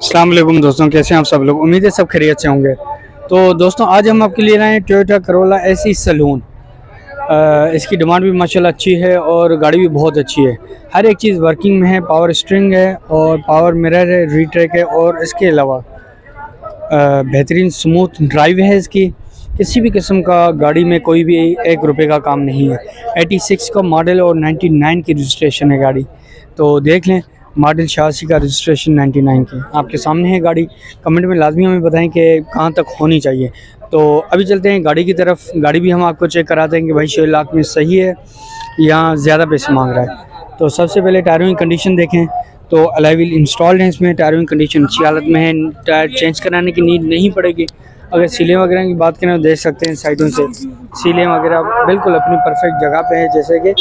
अस्सलाम वालेकुम दोस्तों, कैसे हैं आप सब लोग। उम्मीद है सब खैरियत से होंगे। तो दोस्तों आज हम आपके लिए लाए हैं टोयोटा करोला एसी सलून। इसकी डिमांड भी माशाल्लाह अच्छी है और गाड़ी भी बहुत अच्छी है। हर एक चीज़ वर्किंग में है, पावर स्टीयरिंग है और पावर मिरर है, रीट्रैक है और इसके अलावा बेहतरीन स्मूथ ड्राइव है। इसकी किसी भी किस्म का गाड़ी में कोई भी एक रुपये का काम नहीं है। 86 का मॉडल और 99 की रजिस्ट्रेशन है गाड़ी। तो देख लें, मॉडल 86 का रजिस्ट्रेशन 99 की आपके सामने है गाड़ी। कमेंट में लाजमी हमें बताएं कि कहाँ तक होनी चाहिए। तो अभी चलते हैं गाड़ी की तरफ। गाड़ी भी हम आपको चेक करा देंगे भाई 6 लाख में सही है या ज़्यादा पैसे मांग रहा है। तो सबसे पहले टायरों की कंडीशन देखें तो अलॉय व्हील इंस्टॉल्ड है इसमें। टायरों की कंडीशन अच्छी हालत में है, टायर चेंज कराने की नीड नहीं पड़ेगी। अगर सीलें वगैरह की बात करें तो देख सकते हैं साइडों से सीलें वगैरह बिल्कुल अपनी परफेक्ट जगह पे है, जैसे कि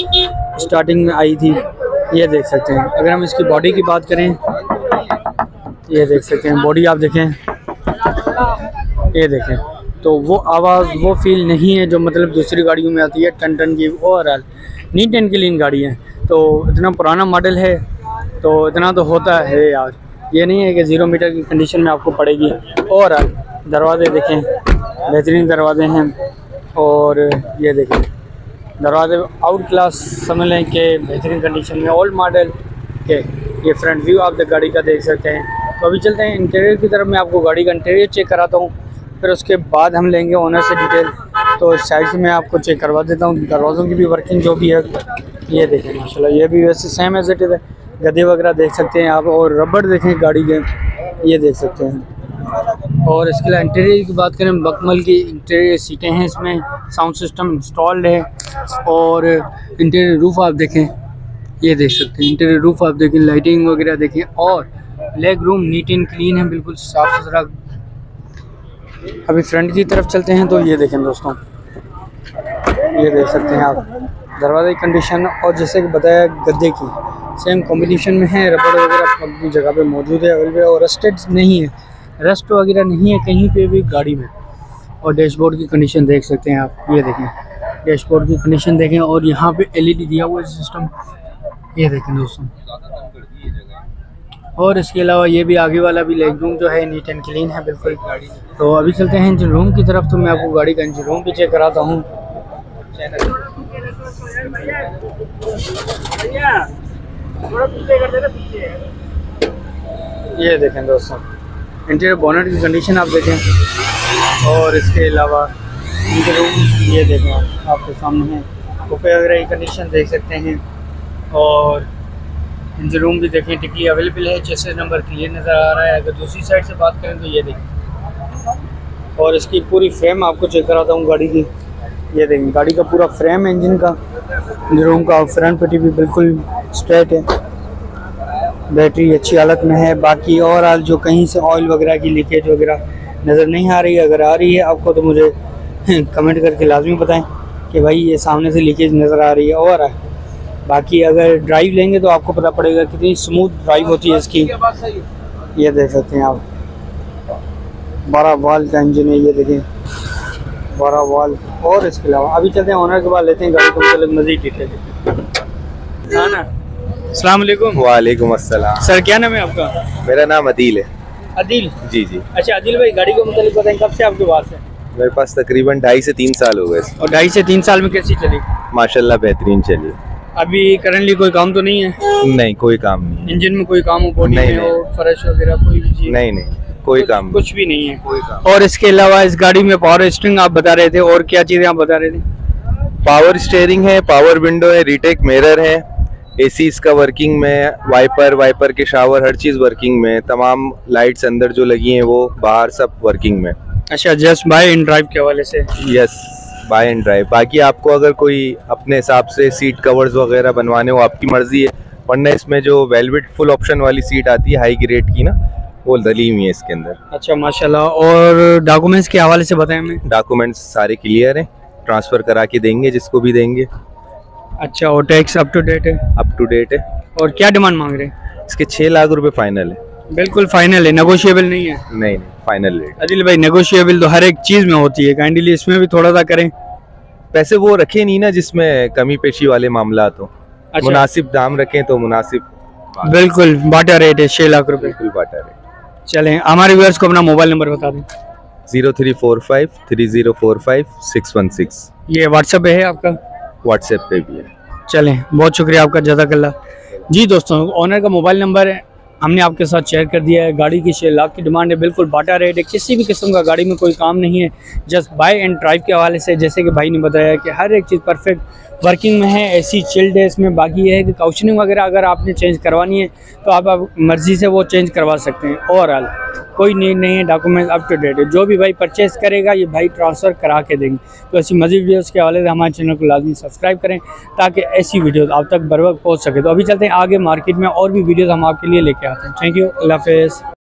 स्टार्टिंग में आई थी। ये देख सकते हैं। अगर हम इसकी बॉडी की बात करें, ये देख सकते हैं बॉडी आप देखें, ये देखें तो वो आवाज़ वो फील नहीं है जो मतलब दूसरी गाड़ियों में आती है टन टन की। ओवरऑल नीट एंड क्लीन गाड़ी है। तो इतना पुराना मॉडल है तो इतना तो होता है यार, ये नहीं है कि 0 मीटर की कंडीशन में आपको पड़ेगी। ओवरऑल दरवाजे देखें, बेहतरीन दरवाजे हैं और ये देखें दरवाजे आउट क्लास समझ लें कि बेहतरीन कंडीशन में ओल्ड मॉडल के। ये फ्रंट व्यू आप गाड़ी का देख सकते हैं। तो अभी चलते हैं इंटीरियर की तरफ। मैं आपको गाड़ी का इंटीरियर चेक कराता हूँ, फिर उसके बाद हम लेंगे ओनर से डिटेल। तो साइड से मैं आपको चेक करवा देता हूँ दरवाज़ों की भी वर्किंग जो भी है। ये देखें माशाल्लाह, ये भी वैसे सेम एज इट इज़ है। गद्दे वगैरह देख सकते हैं आप और रबड़ देखें गाड़ी के, ये देख सकते हैं। और इसके अलावा इंटीरियर की बात करें, बकमल की इंटीरियर सीटें हैं इसमें, साउंड सिस्टम इंस्टॉल्ड है। और इंटीरियर रूफ आप देखें, ये देख सकते हैं इंटीरियर रूफ आप देखें, लाइटिंग वगैरह देखें और leg room neat and clean है, बिल्कुल साफ़ सुथरा। अभी फ्रंट की तरफ चलते हैं तो ये देखें दोस्तों, ये देख सकते हैं आप दरवाजे की कंडीशन। और जैसे कि बताया गद्दे की सेम कॉम्बिनेशन में है, रबड़ वगैरह अपनी जगह पे मौजूद है अवेलेबल और रस्टेड नहीं है, रस्ट वगैरह नहीं है कहीं पे भी गाड़ी में। और डैशबोर्ड की कंडीशन देख सकते हैं आप, ये देखें डैशबोर्ड की कंडीशन देखें और यहाँ पे LED दिया हुआ है सिस्टम, ये देखें दोस्तों। और इसके अलावा ये भी आगे वाला भी लेग रूम जो है नीट एंड क्लीन है बिल्कुल। तो अभी चलते हैं इंजन रूम की तरफ। तो मैं आपको गाड़ी का इंजन रूम भी चेक कराता हूँ। ये देखें दोस्तों इंटीरियर बोनट की कंडीशन आप देखें और इसके अलावा इंजन रूम ये देखें आपके सामने है, कूपे वगैरह की कंडीशन देख सकते हैं। और इंजन रूम भी देखें, टिकली अवेलेबल है, चेसिस नंबर क्लियर नज़र आ रहा है। अगर दूसरी साइड से बात करें तो ये देखें। और इसकी पूरी फ्रेम आपको चेक कराता हूँ गाड़ी की, ये देखें गाड़ी का पूरा फ्रेम इंजन का, इंजन रूम का फ्रंट पट्टी भी बिल्कुल स्ट्रेट है, बैटरी अच्छी हालत में है। बाकी ओवरऑल जो कहीं से ऑयल वगैरह की लीकेज वगैरह नज़र नहीं आ रही है, अगर आ रही है आपको तो मुझे कमेंट करके लाजमी बताएं कि भाई ये सामने से लीकेज नज़र आ रही है। और बाकी अगर ड्राइव लेंगे तो आपको पता पड़ेगा कितनी स्मूथ ड्राइव होती है इसकी। ये देख सकते हैं आप 12 वाल्व का इंजन है, ये देखें 12 वाल्व। और इसके अलावा अभी चलते हैं ओनर के बाद लेते हैं गाड़ी को मतलब मज़ीद डिटेल। हाँ ना, अस्सलाम वालेकुम। वालेकुम अस्सलाम। सर क्या नाम है आपका? मेरा नाम अदील है। अदील जी जी। अच्छा अदील भाई, गाड़ी को मतलब बताएं कब से आपके पास है? मेरे पास तकरीबन 2.5 से 3 साल हो गए। और 2.5 से 3 साल में कैसी चली? माशाल्लाह बेहतरीन चली। अभी करंटली कोई काम तो नहीं है? नहीं कोई काम नहीं। इंजन में कोई काम हो, बॉडी में हो, फ्रेश वगैरह कोई भी चीज? नहीं कोई काम कुछ भी नहीं है कोई काम। और इसके अलावा इस गाड़ी में पावर स्टीयरिंग आप बता रहे थे, और क्या चीज़ें आप बता रहे थे? पावर स्टीयरिंग है, पावर विंडो है, रीटेक मिरर है, AC इसका वर्किंग में, वाइपर के शावर हर चीज़ वर्किंग में, तमाम लाइट्स अंदर जो लगी हैं वो बाहर सब वर्किंग में। अच्छा, जस्ट बाय इन ड्राइव के हवाले से? Yes, by and drive. बाकी आपको अगर कोई अपने हिसाब से सीट कवर्स वगैरह बनवाने हो आपकी मर्जी है, वरना इसमें जो वेलवेट फुल ऑप्शन वाली सीट आती है हाई ग्रेड की ना, वो डली हुई है इसके अंदर। अच्छा माशाल्लाह। और डॉक्यूमेंट्स के हवाले से बताएं हमें। डॉक्यूमेंट्स सारे क्लियर हैं, ट्रांसफ़र करा के देंगे जिसको भी देंगे। अच्छा, और टैक्स अप टू डेट है? अप टू डेट है। और क्या डिमांड मांग रहे हैं? इसके 6 लाख रुपए फाइनल है। बिल्कुल फाइनल है, नेगोशिएबल नहीं है? नहीं फाइनल रेट। अदिल भाई नेगोशिएबल तो हर एक चीज़ में होती है, काइंडली इसमें भी थोड़ा सा करें। पैसे वो रखे नहीं ना जिसमें कमी पेशी वाले मामला तो। अच्छा। मुनासिब दाम रखें तो मुनासिब। बिल्कुल बाटा रेट है 6 लाख रुपए। बिल्कुल बाटा रेट। चलें, हमारे व्यूअर्स को अपना मोबाइल नंबर बता दें। 03453045 ये व्हाट्सएप है आपका? व्हाट्सएप पे भी है। चलें, बहुत शुक्रिया आपका, जज़ाकल्लाह। जी दोस्तों, ओनर का मोबाइल नंबर है हमने आपके साथ शेयर कर दिया है। गाड़ी की 6 लाख की डिमांड है, बिल्कुल बाटा रेट है, किसी भी किस्म का गाड़ी में कोई काम नहीं है, जस्ट बाय एंड ड्राइव के हवाले से। जैसे कि भाई ने बताया कि हर एक चीज़ परफेक्ट वर्किंग में है, एसी चिल्ड है इसमें। बाकी ये है कि काउशनिंग वगैरह अगर आपने चेंज करवानी है तो आप मर्ज़ी से वो चेंज करवा सकते हैं। ओवरऑल कोई नीड नहीं है, डॉक्यूमेंट अप टू डेट है। जो भी भाई परचेज़ करेगा ये भाई ट्रांसफ़र करा के देंगे। तो ऐसी मज़ीद वीडियोज़ के हवाले से हमारे चैनल को लाजमी सब्सक्राइब करें ताकि ऐसी वीडियोज़ आप तक बर वक्त पहुँच सके। तो अभी चलते हैं आगे मार्केट में, और भी वीडियोज़ हम आपके लिए लेके आते हैं। थैंक यू, अल्लाह हाफ़िज़।